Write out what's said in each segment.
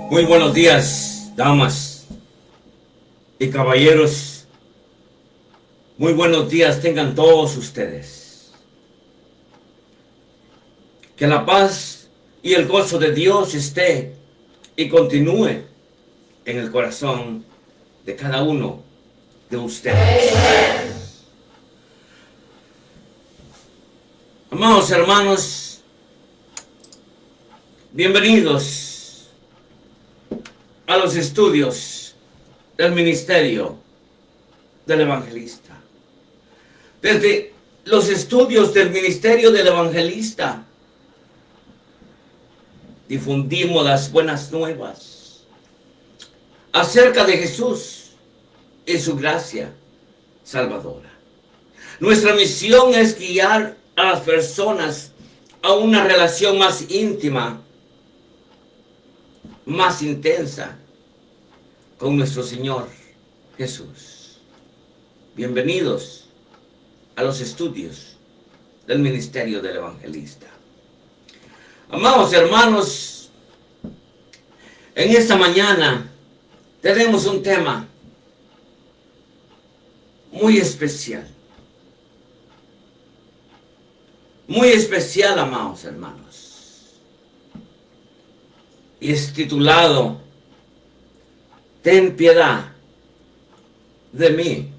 Muy buenos días, damas y caballeros. Muy buenos días tengan todos ustedes. Que la paz y el gozo de Dios esté y continúe en el corazón de cada uno de ustedes. Amados hermanos, bienvenidos a los estudios del ministerio del evangelista. Desde los estudios del ministerio del evangelista difundimos las buenas nuevas acerca de Jesús y su gracia salvadora. Nuestra misión es guiar a las personas a una relación más íntima, más intensa con nuestro Señor Jesús. Bienvenidos a los estudios del ministerio del evangelista. Amados hermanos, en esta mañana tenemos un tema muy especial. Muy especial, amados hermanos. Y es titulado: Ten piedad de mí,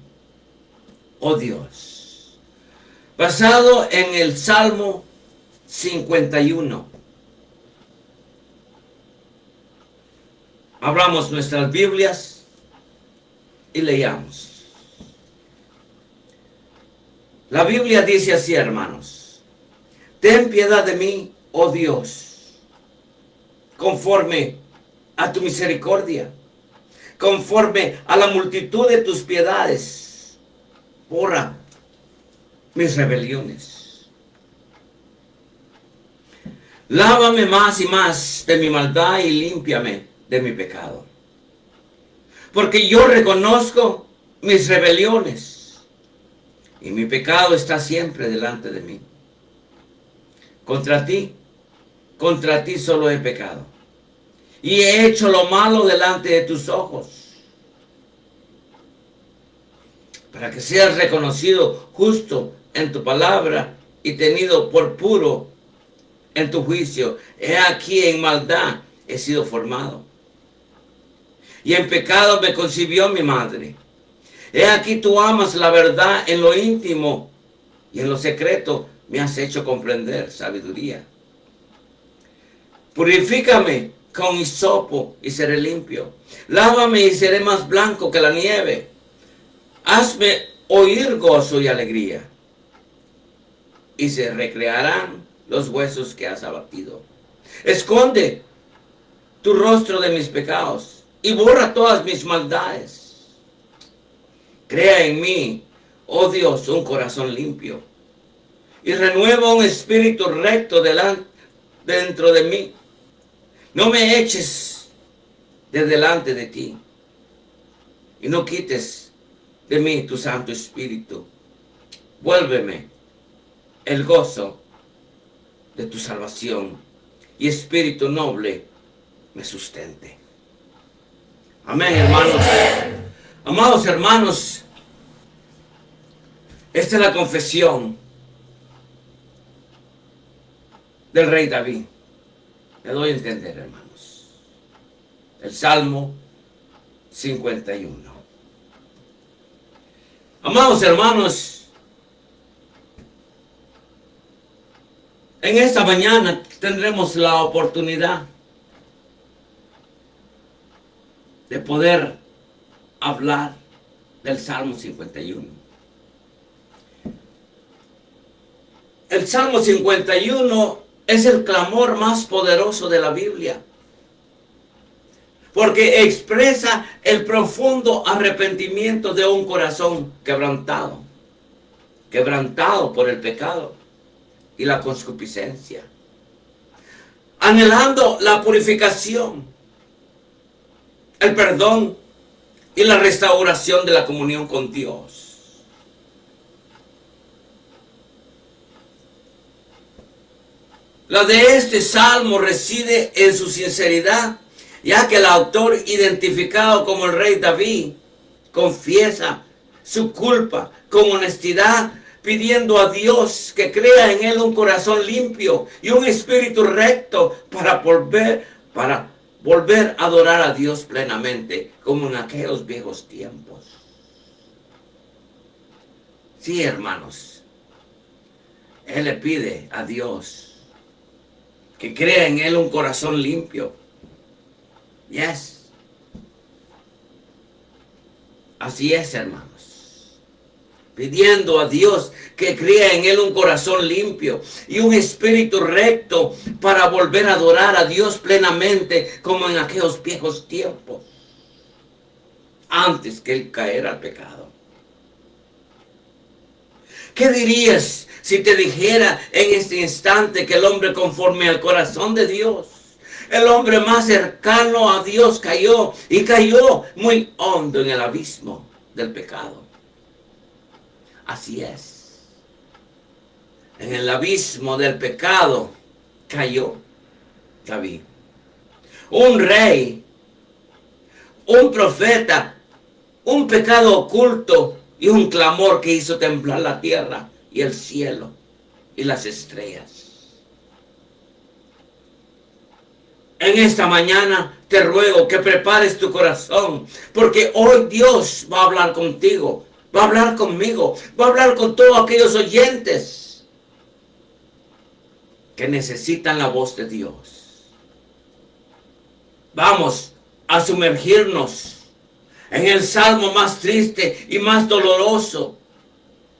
oh Dios. Basado en el Salmo 51. Abramos nuestras Biblias y leamos. La Biblia dice así, hermanos: Ten piedad de mí, oh Dios, conforme a tu misericordia, conforme a la multitud de tus piedades, borra mis rebeliones. Lávame más y más de mi maldad y límpiame de mi pecado. Porque yo reconozco mis rebeliones y mi pecado está siempre delante de mí. Contra ti solo he pecado y he hecho lo malo delante de tus ojos, para que seas reconocido justo en tu palabra y tenido por puro en tu juicio. He aquí, en maldad he sido formado, y en pecado me concibió mi madre. He aquí, tú amas la verdad en lo íntimo, y en lo secreto me has hecho comprender sabiduría. Purifícame con hisopo y seré limpio. Lávame y seré más blanco que la nieve. Hazme oír gozo y alegría, y se recrearán los huesos que has abatido. Esconde tu rostro de mis pecados y borra todas mis maldades. Crea en mí, oh Dios, un corazón limpio, y renueva un espíritu recto dentro de mí. No me eches de delante de ti, y no quites de mí tu Santo Espíritu. Vuélveme el gozo de tu salvación y espíritu noble me sustente. Amén, hermanos. Amados hermanos, esta es la confesión del rey David. Me doy a entender, hermanos. El Salmo 51. Amados hermanos, en esta mañana tendremos la oportunidad de poder hablar del Salmo 51. El Salmo 51 es el clamor más poderoso de la Biblia, porque expresa el profundo arrepentimiento de un corazón quebrantado por el pecado y la concupiscencia, anhelando la purificación, el perdón y la restauración de la comunión con Dios. La de este salmo reside en su sinceridad, ya que el autor, identificado como el rey David, confiesa su culpa con honestidad, pidiendo a Dios que crea en él un corazón limpio y un espíritu recto para volver a adorar a Dios plenamente, como en aquellos viejos tiempos. Sí, hermanos, él le pide a Dios que crea en él un corazón limpio. Yes. Así es, hermanos. Pidiendo a Dios que crea en él un corazón limpio y un espíritu recto para volver a adorar a Dios plenamente, como en aquellos viejos tiempos, antes que él caera al pecado. ¿Qué dirías si te dijera en este instante que el hombre conforme al corazón de Dios, el hombre más cercano a Dios, cayó muy hondo en el abismo del pecado? Así es. En el abismo del pecado cayó David. Un rey, un profeta, un pecado oculto y un clamor que hizo temblar la tierra y el cielo y las estrellas. En esta mañana te ruego que prepares tu corazón, porque hoy Dios va a hablar contigo, va a hablar conmigo, va a hablar con todos aquellos oyentes que necesitan la voz de Dios. Vamos a sumergirnos en el salmo más triste y más doloroso,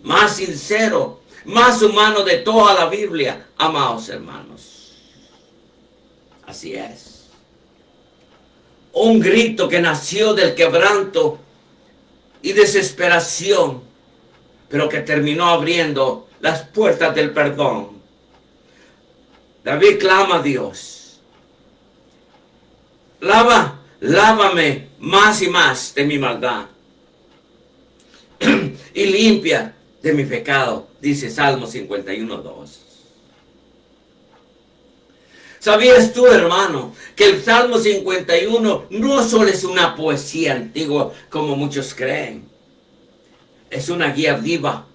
más sincero, más humano de toda la Biblia, amados hermanos. Así es. Un grito que nació del quebranto y desesperación, pero que terminó abriendo las puertas del perdón. David clama a Dios: lávame más y más de mi maldad y limpia de mi pecado, dice Salmo 51:2. ¿Sabías tú, hermano, que el Salmo 51 no solo es una poesía antigua como muchos creen? Es una guía viva,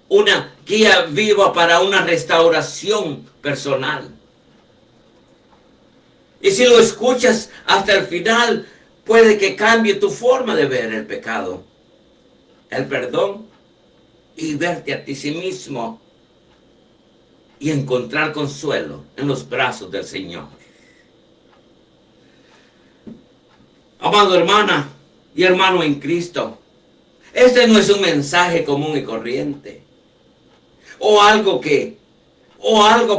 una guía viva para una restauración personal. Y si lo escuchas hasta el final, puede que cambie tu forma de ver el pecado, el perdón y verte a ti sí mismo y encontrar consuelo en los brazos del Señor. Amado hermana y hermano en Cristo, este no es un mensaje común y corriente o algo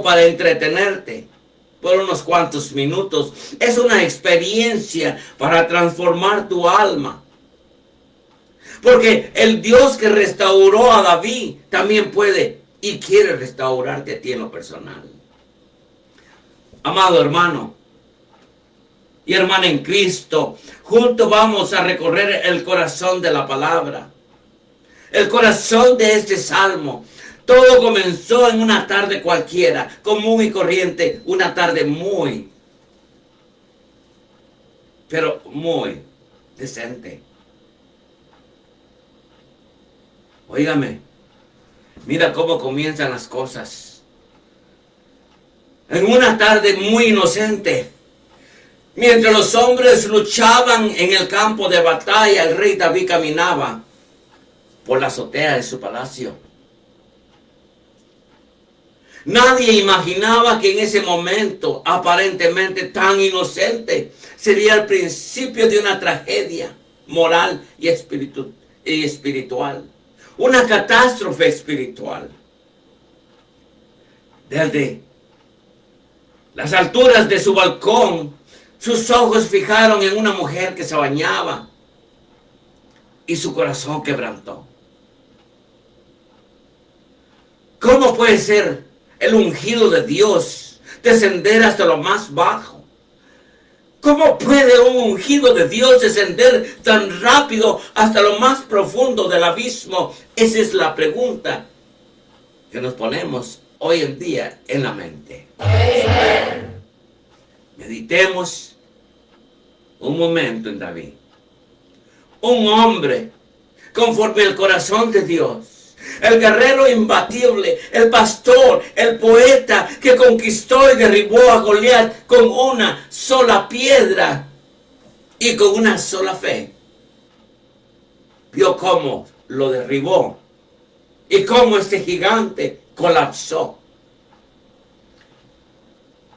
para entretenerte por unos cuantos minutos. Es una experiencia para transformar tu alma, porque el Dios que restauró a David también puede y quiere restaurarte a ti en lo personal. Amado hermano y hermana en Cristo, juntos vamos a recorrer el corazón de la palabra. El corazón de este salmo. Todo comenzó en una tarde cualquiera, común y corriente, una tarde pero muy decente. Óigame, mira cómo comienzan las cosas. En una tarde muy inocente, mientras los hombres luchaban en el campo de batalla, el rey David caminaba por la azotea de su palacio. Nadie imaginaba que en ese momento, aparentemente tan inocente, sería el principio de una tragedia moral y espiritual. Una catástrofe espiritual. Desde las alturas de su balcón, sus ojos fijaron en una mujer que se bañaba y su corazón quebrantó. ¿Cómo puede ser el ungido de Dios descender hasta lo más bajo? ¿Cómo puede un ungido de Dios descender tan rápido hasta lo más profundo del abismo? Esa es la pregunta que nos ponemos hoy en día en la mente. Meditemos un momento en David. Un hombre conforme al corazón de Dios. El guerrero imbatible, el pastor, el poeta que conquistó y derribó a Goliat con una sola piedra y con una sola fe. Vio cómo lo derribó y cómo este gigante colapsó.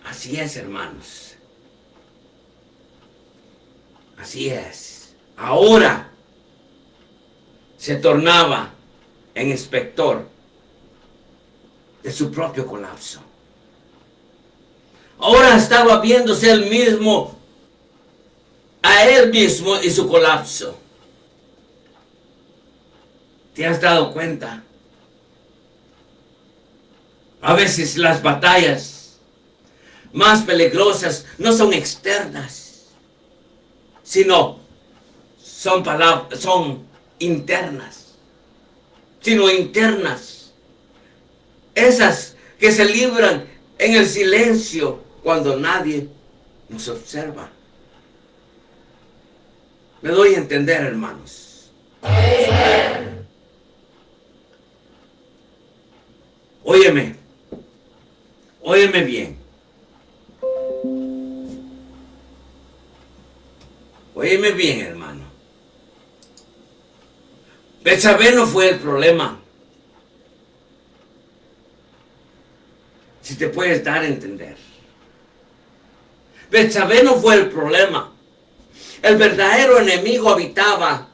Así es, hermanos. Así es. Ahora se tornaba en espectador de su propio colapso. Ahora estaba viéndose él mismo, a él mismo y su colapso. ¿Te has dado cuenta? A veces las batallas más peligrosas no son externas, sino son internas. Sino internas. Esas que se libran en el silencio cuando nadie nos observa. Me doy a entender, hermanos. Óyeme bien. Óyeme bien, hermano. Betsabé no fue el problema. Si te puedes dar a entender. Betsabé no fue el problema. El verdadero enemigo habitaba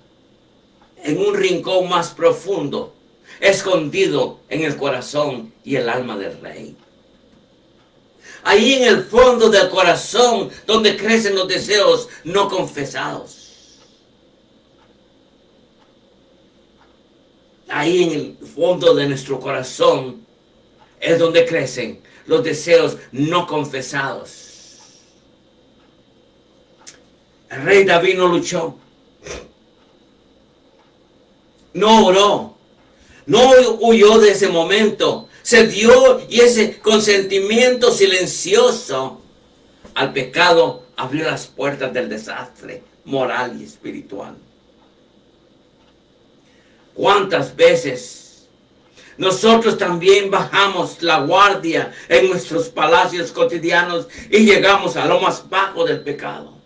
en un rincón más profundo, escondido en el corazón y el alma del rey. Ahí en el fondo del corazón, donde crecen los deseos no confesados. Ahí en el fondo de nuestro corazón es donde crecen los deseos no confesados. El rey David no luchó, no oró, no huyó de ese momento, se dio y ese consentimiento silencioso al pecado abrió las puertas del desastre moral y espiritual. ¿Cuántas veces nosotros también bajamos la guardia en nuestros palacios cotidianos y llegamos a lo más bajo del pecado?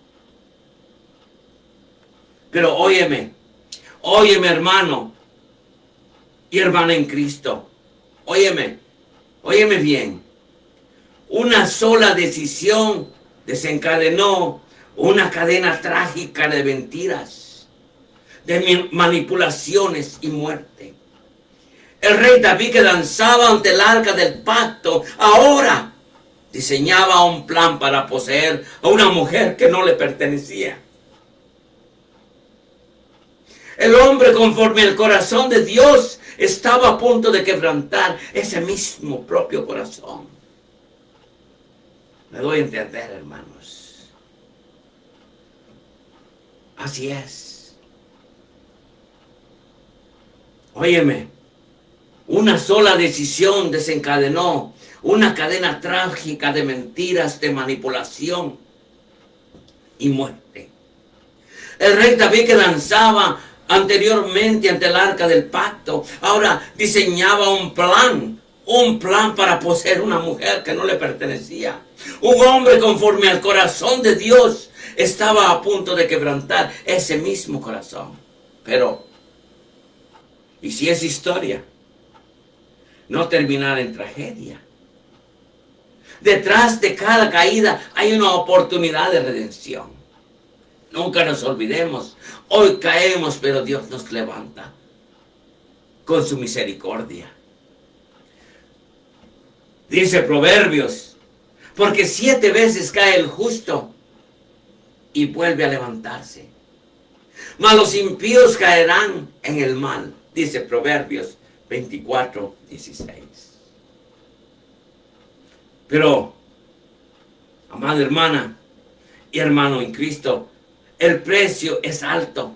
Pero óyeme hermano y hermana en Cristo, óyeme bien. Una sola decisión desencadenó una cadena trágica de mentiras, de manipulaciones y muerte. El rey David, que danzaba ante el arca del pacto, ahora diseñaba un plan para poseer a una mujer que no le pertenecía. El hombre, conforme el corazón de Dios, estaba a punto de quebrantar ese mismo propio corazón. Me doy a entender, hermanos. Así es. Óyeme, una sola decisión desencadenó una cadena trágica de mentiras, de manipulación y muerte. El rey David, que lanzaba anteriormente ante el arca del pacto, ahora diseñaba un plan para poseer una mujer que no le pertenecía. Un hombre conforme al corazón de Dios estaba a punto de quebrantar ese mismo corazón. Pero, ¿y si esa historia no terminara en tragedia? Detrás de cada caída hay una oportunidad de redención. Nunca nos olvidemos, hoy caemos, pero Dios nos levanta con su misericordia. Dice Proverbios, porque 7 veces cae el justo y vuelve a levantarse. Mas los impíos caerán en el mal, dice Proverbios 24:16. Pero, amada hermana y hermano en Cristo, el precio es alto.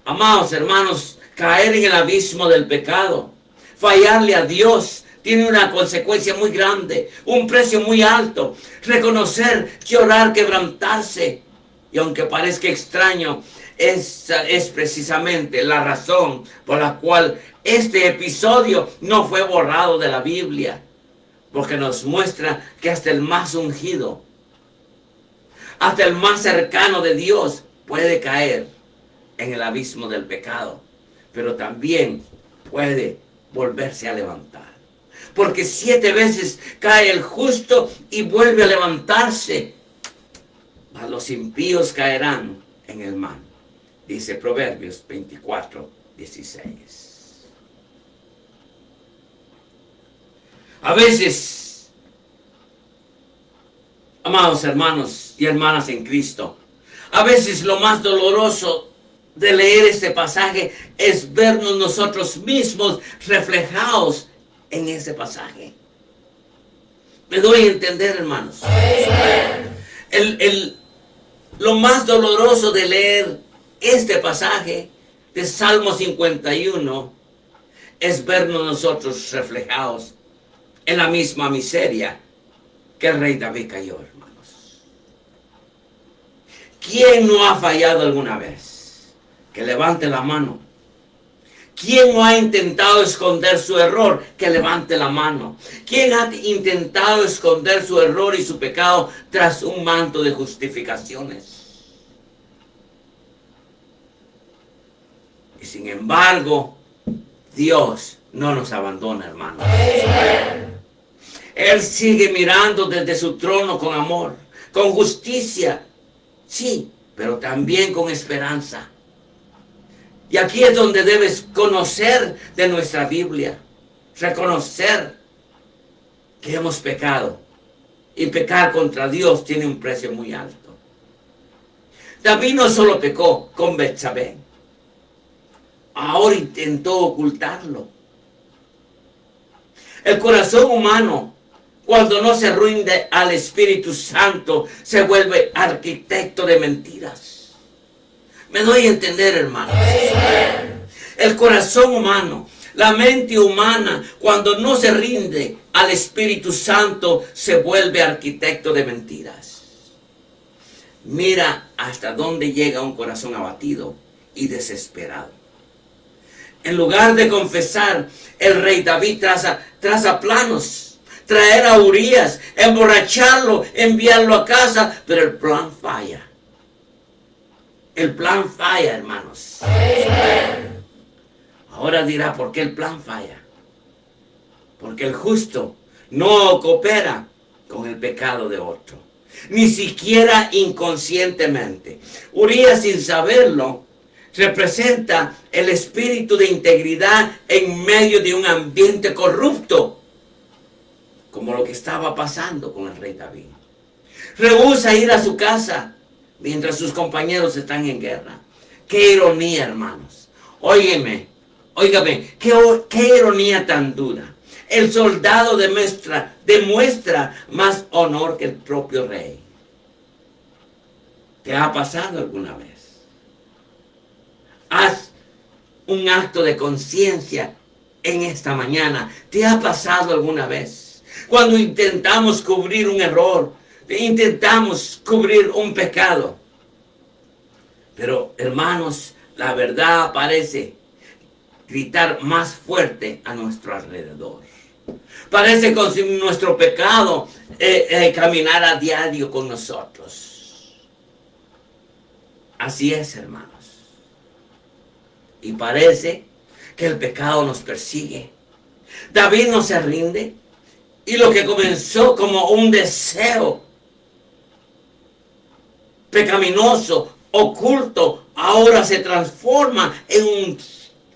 Amados hermanos, caer en el abismo del pecado, fallarle a Dios, tiene una consecuencia muy grande, un precio muy alto. Reconocer, llorar, quebrantarse. Y aunque parezca extraño, esa es precisamente la razón por la cual este episodio no fue borrado de la Biblia. Porque nos muestra que hasta el más ungido, hasta el más cercano de Dios puede caer en el abismo del pecado. Pero también puede volverse a levantar. Porque 7 veces cae el justo y vuelve a levantarse. Mas los impíos caerán en el mal. Dice Proverbios 24:16. A veces, amados hermanos y hermanas en Cristo, a veces lo más doloroso de leer este pasaje es vernos nosotros mismos reflejados en ese pasaje. Me doy a entender, hermanos. Lo más doloroso de leer este pasaje de Salmo 51 es vernos nosotros reflejados en la misma miseria que el rey David cayó, hermanos. ¿Quién no ha fallado alguna vez? Que levante la mano. ¿Quién no ha intentado esconder su error? Que levante la mano. ¿Quién ha intentado esconder su error y su pecado tras un manto de justificaciones? Y sin embargo, Dios no nos abandona, hermanos. Él sigue mirando desde su trono con amor, con justicia, sí, pero también con esperanza. Y aquí es donde debes conocer de nuestra Biblia, reconocer que hemos pecado. Y pecar contra Dios tiene un precio muy alto. David no solo pecó con Betsabé, ahora intentó ocultarlo. El corazón humano, cuando no se rinde al Espíritu Santo, se vuelve arquitecto de mentiras. Me doy a entender, hermanos. El corazón humano, la mente humana, cuando no se rinde al Espíritu Santo, se vuelve arquitecto de mentiras. Mira hasta dónde llega un corazón abatido y desesperado. En lugar de confesar, el rey David traza planos. Traer a Urías, emborracharlo, enviarlo a casa, pero el plan falla. El plan falla, hermanos. Ahora dirá, ¿por qué el plan falla? Porque el justo no coopera con el pecado de otro, ni siquiera inconscientemente. Urías, sin saberlo, representa el espíritu de integridad en medio de un ambiente corrupto, como lo que estaba pasando con el rey David. Rehúsa ir a su casa mientras sus compañeros están en guerra. Qué ironía, hermanos. Óigame, qué ironía tan dura. El soldado demuestra más honor que el propio rey. ¿Te ha pasado alguna vez? Haz un acto de conciencia en esta mañana. ¿Te ha pasado alguna vez? Cuando intentamos cubrir un error, intentamos cubrir un pecado. Pero, hermanos, la verdad parece gritar más fuerte a nuestro alrededor. Parece como si nuestro pecado caminara a diario con nosotros. Así es, hermanos. Y parece que el pecado nos persigue. David no se rinde. Y lo que comenzó como un deseo pecaminoso, oculto, ahora se transforma en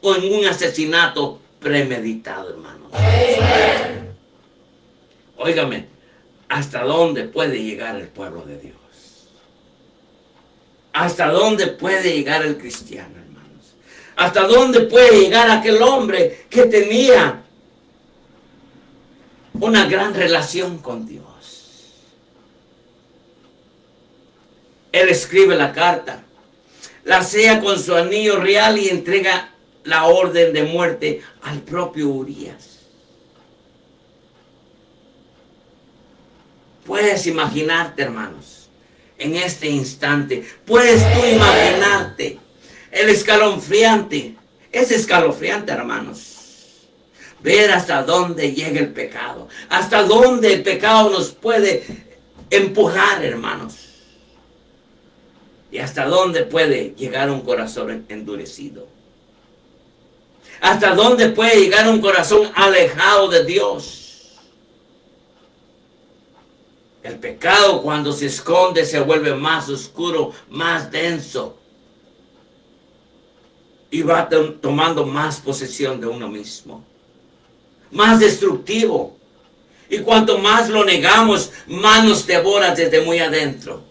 un asesinato premeditado, hermanos. Óigame, ¿hasta dónde puede llegar el pueblo de Dios? ¿Hasta dónde puede llegar el cristiano, hermanos? ¿Hasta dónde puede llegar aquel hombre que tenía una gran relación con Dios? Él escribe la carta, la sella con su anillo real y entrega la orden de muerte al propio Urías. Puedes imaginarte, hermanos, en este instante, puedes tú imaginarte el escalofriante, es escalofriante, hermanos, ver hasta dónde llega el pecado, hasta dónde el pecado nos puede empujar, hermanos, y hasta dónde puede llegar un corazón endurecido, hasta dónde puede llegar un corazón alejado de Dios. El pecado, cuando se esconde, se vuelve más oscuro, más denso. Y va tomando más posesión de uno mismo. Más destructivo. Y cuanto más lo negamos, más nos devora desde muy adentro.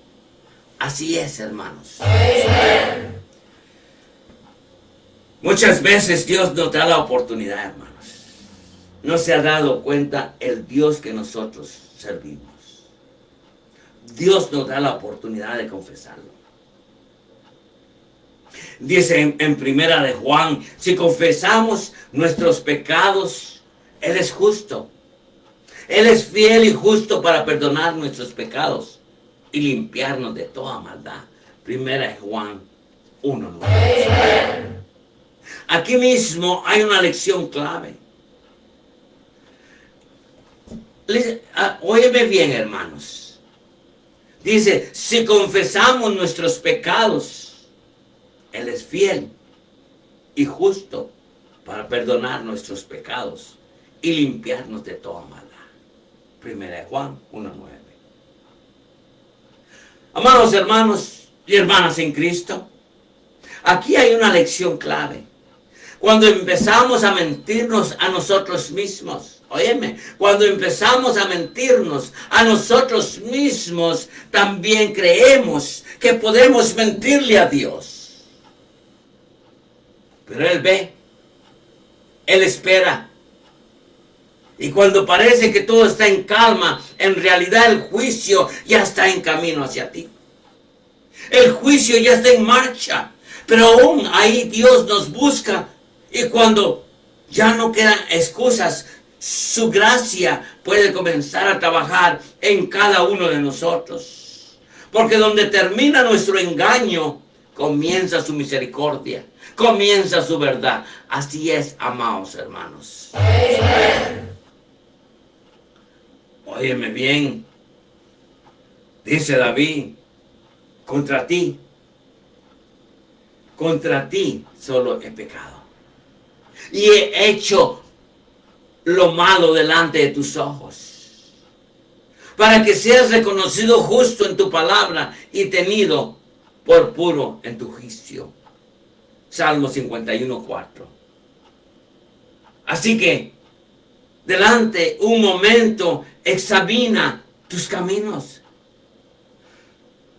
Así es, hermanos. Muchas veces Dios nos da la oportunidad, hermanos. No se ha dado cuenta el Dios que nosotros servimos. Dios nos da la oportunidad de confesarlo. Dice en primera de Juan, si confesamos nuestros pecados, Él es justo. Él es fiel y justo para perdonar nuestros pecados y limpiarnos de toda maldad. Primera de Juan 1:9. Aquí mismo hay una lección clave. Óyeme bien, hermanos. Dice, si confesamos nuestros pecados, Él es fiel y justo para perdonar nuestros pecados y limpiarnos de toda maldad. Primera de Juan 1:9. Amados hermanos y hermanas en Cristo, aquí hay una lección clave. Cuando empezamos a mentirnos a nosotros mismos, óyeme, cuando empezamos a mentirnos a nosotros mismos, también creemos que podemos mentirle a Dios. Pero Él ve, Él espera. Y cuando parece que todo está en calma, en realidad el juicio ya está en camino hacia ti. El juicio ya está en marcha, pero aún ahí Dios nos busca. Y cuando ya no quedan excusas, su gracia puede comenzar a trabajar en cada uno de nosotros. Porque donde termina nuestro engaño, comienza su misericordia, comienza su verdad. Así es, amados hermanos. Óyeme bien, dice David, contra ti solo he pecado. Y he hecho lo malo delante de tus ojos, para que seas reconocido justo en tu palabra y tenido por puro en tu juicio. Salmo 51:4. Así que, delante un momento, examina tus caminos.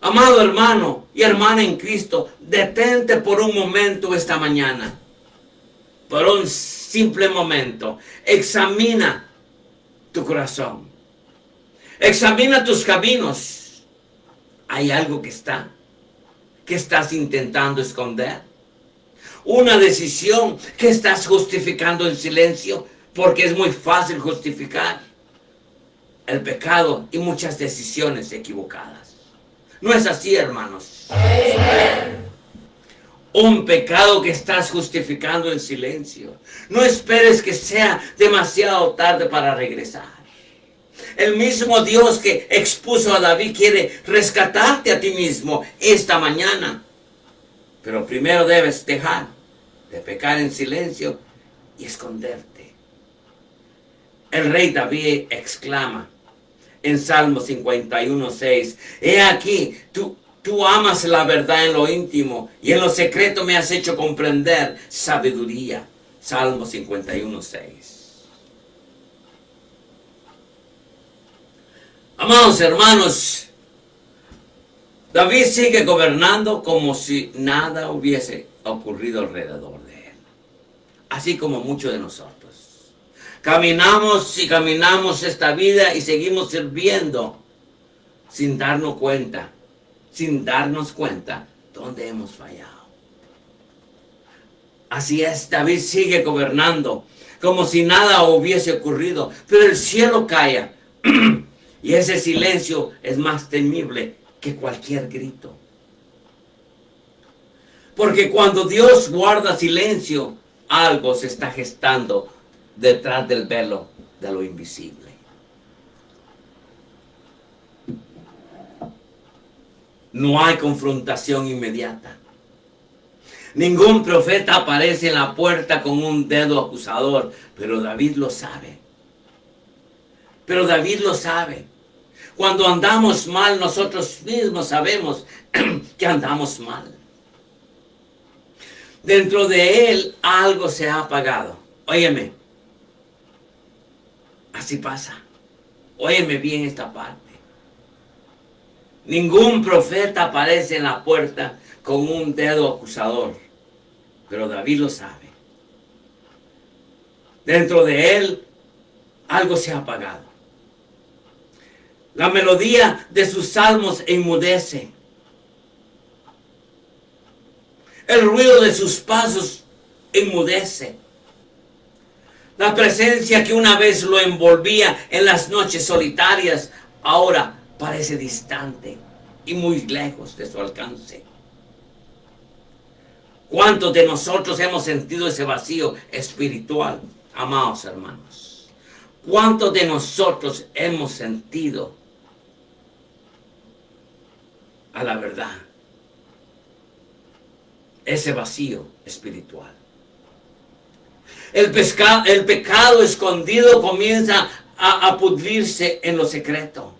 Amado hermano y hermana en Cristo, detente por un momento esta mañana. Por un simple momento, examina tu corazón. Examina tus caminos. ¿Hay algo que está que estás intentando esconder. Una decisión que estás justificando en silencio, porque es muy fácil justificar el pecado y muchas decisiones equivocadas. No es así, hermanos. Un pecado que estás justificando en silencio. No esperes que sea demasiado tarde para regresar. El mismo Dios que expuso a David quiere rescatarte a ti mismo esta mañana. Pero primero debes dejar de pecar en silencio y esconderte. El rey David exclama en Salmo 51:6, he aquí, tú amas la verdad en lo íntimo y en lo secreto me has hecho comprender sabiduría. Salmo 51:6. Amados hermanos, David sigue gobernando como si nada hubiese ocurrido alrededor de él. Así como muchos de nosotros. Caminamos y caminamos esta vida y seguimos sirviendo sin darnos cuenta dónde hemos fallado. Así es, David sigue gobernando como si nada hubiese ocurrido, pero el cielo calla y ese silencio es más temible que cualquier grito. Porque cuando Dios guarda silencio, algo se está gestando detrás del velo de lo invisible. No hay confrontación inmediata. Ningún profeta aparece en la puerta con un dedo acusador, pero David lo sabe. Cuando andamos mal, nosotros mismos sabemos que andamos mal. Dentro de él algo se ha apagado. Óyeme, así pasa. Óyeme bien esta parte. Ningún profeta aparece en la puerta con un dedo acusador, pero David lo sabe. Dentro de él algo se ha apagado. La melodía de sus salmos enmudece. El ruido de sus pasos enmudece. La presencia que una vez lo envolvía en las noches solitarias, ahora parece distante y muy lejos de su alcance. ¿Cuántos de nosotros hemos sentido ese vacío espiritual, amados hermanos? ¿Cuántos de nosotros hemos sentido, a la verdad, ese vacío espiritual? El pecado escondido comienza a pudrirse en lo secreto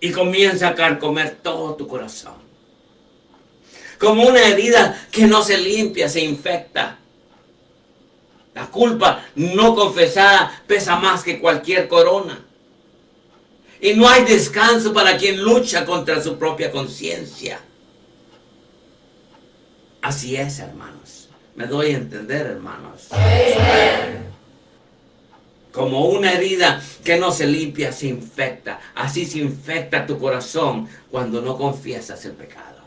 y comienza a carcomer todo tu corazón. Como una herida que no se limpia, se infecta. La culpa no confesada pesa más que cualquier corona. Y no hay descanso para quien lucha contra su propia conciencia. Así es, hermanos. Me doy a entender, hermanos. Como una herida que no se limpia, se infecta. Así se infecta tu corazón cuando no confiesas el pecado.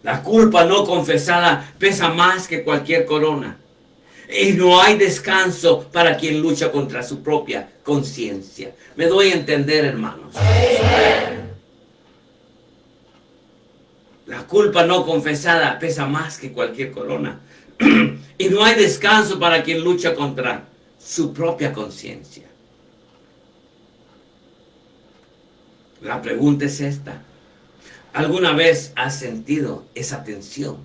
La culpa no confesada pesa más que cualquier corona. Y no hay descanso para quien lucha contra su propia conciencia. Me doy a entender, hermanos. La culpa no confesada pesa más que cualquier corona. Y no hay descanso para quien lucha contra su propia conciencia. La pregunta es esta. ¿Alguna vez has sentido esa tensión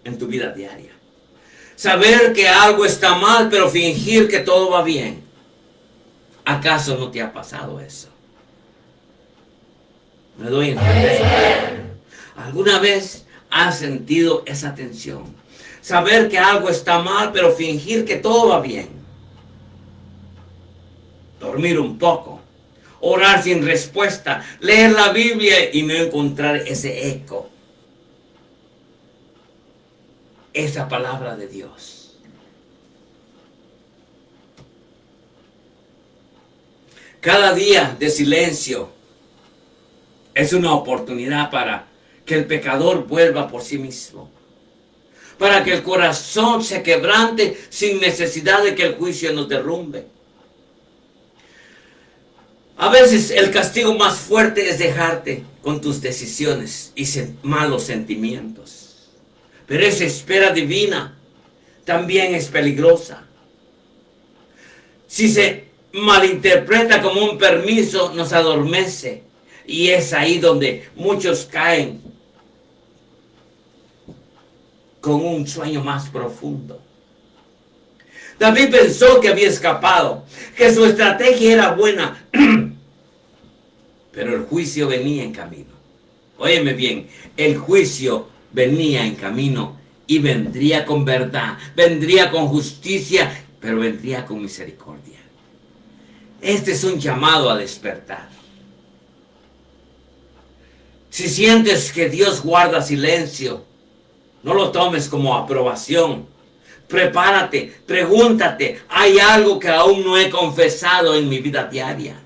en tu vida diaria? Saber que algo está mal, pero fingir que todo va bien. ¿Acaso no te ha pasado eso? ¿Me doy a entender? ¿Alguna vez has sentido esa tensión? Saber que algo está mal, pero fingir que todo va bien. Dormir un poco. Orar sin respuesta. Leer la Biblia y no encontrar ese eco. Esa palabra de Dios. Cada día de silencio Es una oportunidad para que el pecador vuelva por sí mismo, para que el corazón se quebrante sin necesidad de que el juicio nos derrumbe. A veces el castigo más fuerte es dejarte con tus decisiones y malos sentimientos. Pero esa espera divina también es peligrosa. Si se malinterpreta como un permiso, nos adormece. Y es ahí donde muchos caen con un sueño más profundo. David pensó que había escapado, que su estrategia era buena, pero el juicio venía en camino. Óyeme bien, el juicio venía en camino y vendría con verdad, vendría con justicia, pero vendría con misericordia. Este es un llamado a despertar. Si sientes que Dios guarda silencio, no lo tomes como aprobación. Prepárate, pregúntate, ¿hay algo que aún no he confesado en mi vida diaria?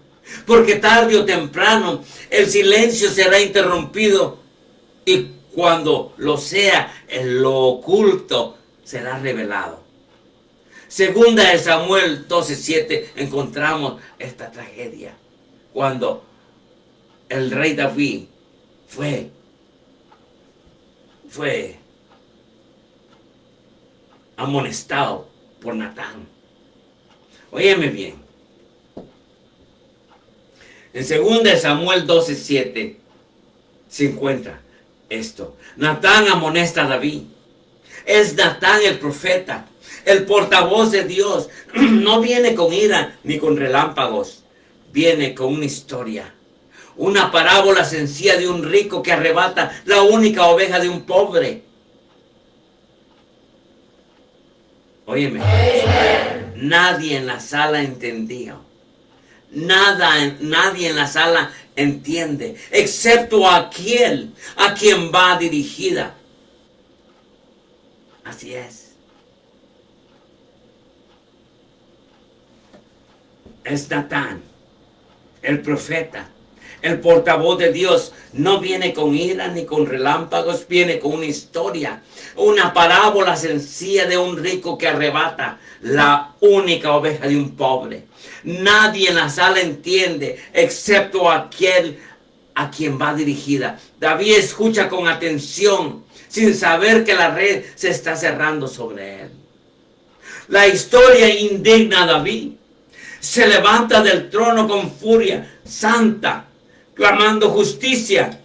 Porque tarde o temprano el silencio será interrumpido y cuando lo sea, lo oculto será revelado. Segunda de Samuel 12:7 encontramos esta tragedia. Cuando el rey David fue amonestado por Natán. Óyeme bien. En 2 de Samuel 12:7 se encuentra esto. Natán amonesta a David. Es Natán el profeta, el portavoz de Dios. No viene con ira ni con relámpagos. Viene con una historia. Una parábola sencilla de un rico que arrebata la única oveja de un pobre. Óyeme, nadie en la sala entendía. Nadie en la sala entiende, excepto aquel a quien va dirigida. Así es. Es Natán, el profeta, el portavoz de Dios. No viene con ira ni con relámpagos, viene con una historia, una parábola sencilla de un rico que arrebata la única oveja de un pobre. Nadie en la sala entiende, excepto aquel a quien va dirigida. David escucha con atención, sin saber que la red se está cerrando sobre él. La historia indigna a David. Se levanta del trono con furia santa, clamando justicia.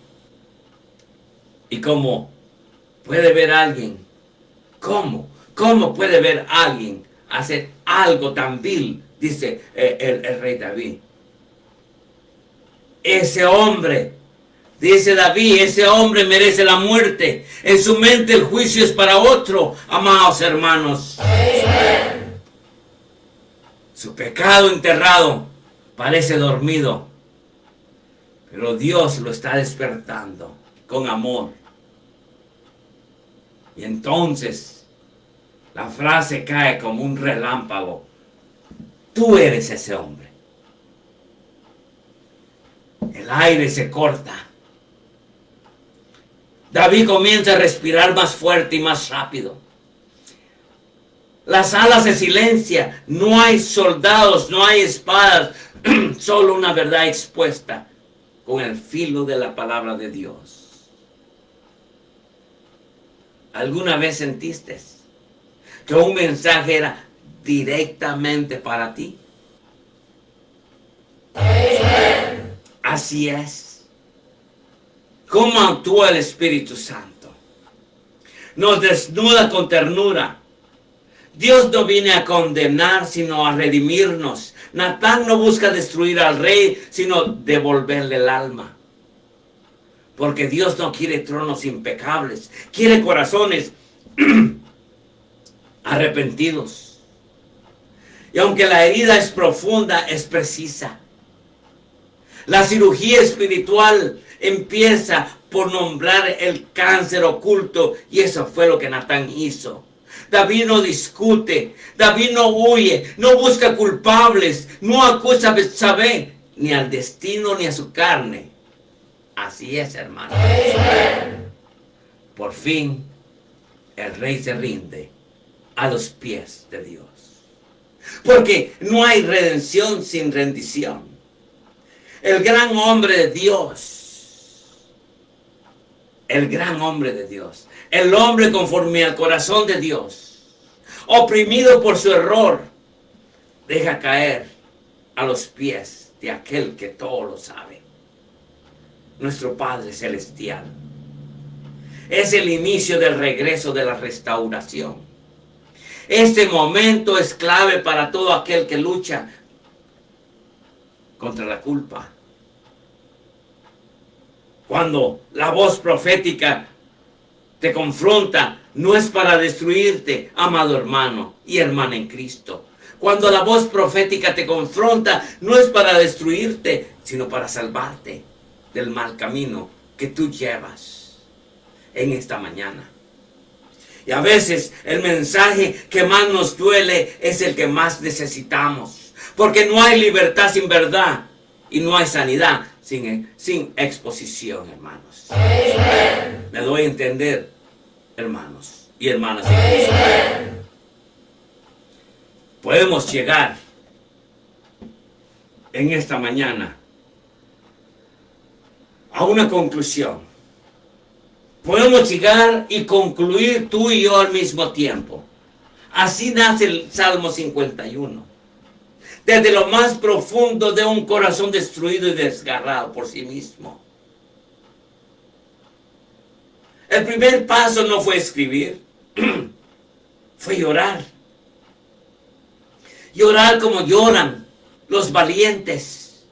¿Y cómo puede ver alguien? ¿Cómo puede ver alguien hacer algo tan vil? Dice el rey David. Ese hombre, dice David, ese hombre merece la muerte. En su mente el juicio es para otro, amados hermanos. Su pecado enterrado parece dormido, pero Dios lo está despertando con amor. Y entonces la frase cae como un relámpago. Tú eres ese hombre. El aire se corta. David comienza a respirar más fuerte y más rápido. La sala se silencia. No hay soldados, no hay espadas. Solo una verdad expuesta con el filo de la palabra de Dios. ¿Alguna vez sentiste que un mensaje era directamente para ti? Así es. ¿Cómo actúa el Espíritu Santo? Nos desnuda con ternura. Dios no viene a condenar, sino a redimirnos. Natán no busca destruir al rey, sino devolverle el alma. Porque Dios no quiere tronos impecables, quiere corazones arrepentidos. Y aunque la herida es profunda, es precisa. La cirugía espiritual empieza por nombrar el cáncer oculto, y eso fue lo que Natán hizo. David no discute, David no huye, no busca culpables, no acusa a Betsabé, ni al destino ni a su carne. Así es, hermano. Por fin, el rey se rinde a los pies de Dios. Porque no hay redención sin rendición. El gran hombre de Dios, el gran hombre de Dios, el hombre conforme al corazón de Dios, oprimido por su error, deja caer a los pies de aquel que todo lo sabe, nuestro Padre Celestial. Es el inicio del regreso de la restauración. Este momento es clave para todo aquel que lucha contra la culpa. Cuando la voz profética te confronta, no es para destruirte, amado hermano y hermana en Cristo. Cuando la voz profética te confronta, no es para destruirte, sino para salvarte del mal camino que tú llevas en esta mañana. Y a veces el mensaje que más nos duele es el que más necesitamos. Porque no hay libertad sin verdad y no hay sanidad sin exposición, hermanos. Me doy a entender, hermanos y hermanas. Podemos llegar en esta mañana a una conclusión. Podemos llegar y concluir tú y yo al mismo tiempo. Así nace el Salmo 51. Desde lo más profundo de un corazón destruido y desgarrado por sí mismo. El primer paso no fue escribir, fue llorar. Llorar como lloran los valientes.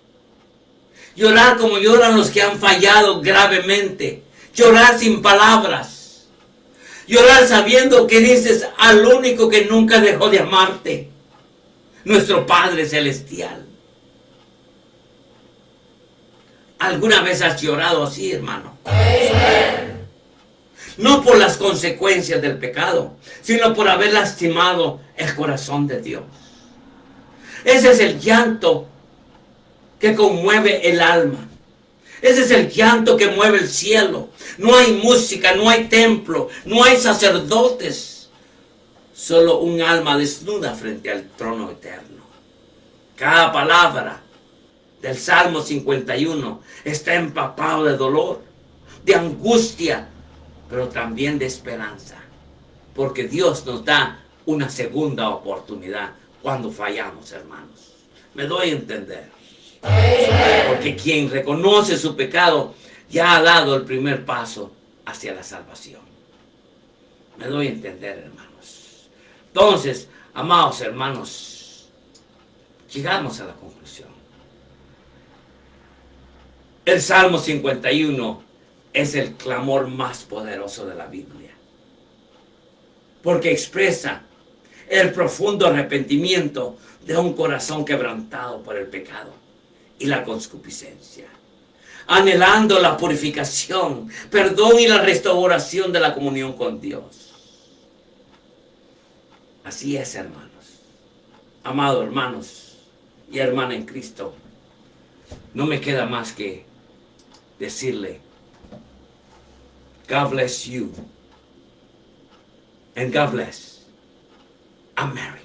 Llorar como lloran los que han fallado gravemente. Llorar sin palabras. Llorar sabiendo que dices al único que nunca dejó de amarte. Nuestro Padre Celestial. ¿Alguna vez has llorado así, hermano? No por las consecuencias del pecado, sino por haber lastimado el corazón de Dios. Ese es el llanto que conmueve el alma. Ese es el llanto que mueve el cielo. No hay música, no hay templo, no hay sacerdotes. Solo un alma desnuda frente al trono eterno. Cada palabra del Salmo 51 está empapado de dolor, de angustia, pero también de esperanza. Porque Dios nos da una segunda oportunidad cuando fallamos, hermanos. Me doy a entender. Porque quien reconoce su pecado ya ha dado el primer paso hacia la salvación. Me doy a entender, hermanos. Entonces, amados hermanos, llegamos a la conclusión. El Salmo 51 es el clamor más poderoso de la Biblia. Porque expresa el profundo arrepentimiento de un corazón quebrantado por el pecado y la concupiscencia, anhelando la purificación, perdón y la restauración de la comunión con Dios. Así es, hermanos. Amados hermanos y hermana en Cristo, no me queda más que decirle, God bless you, and God bless America.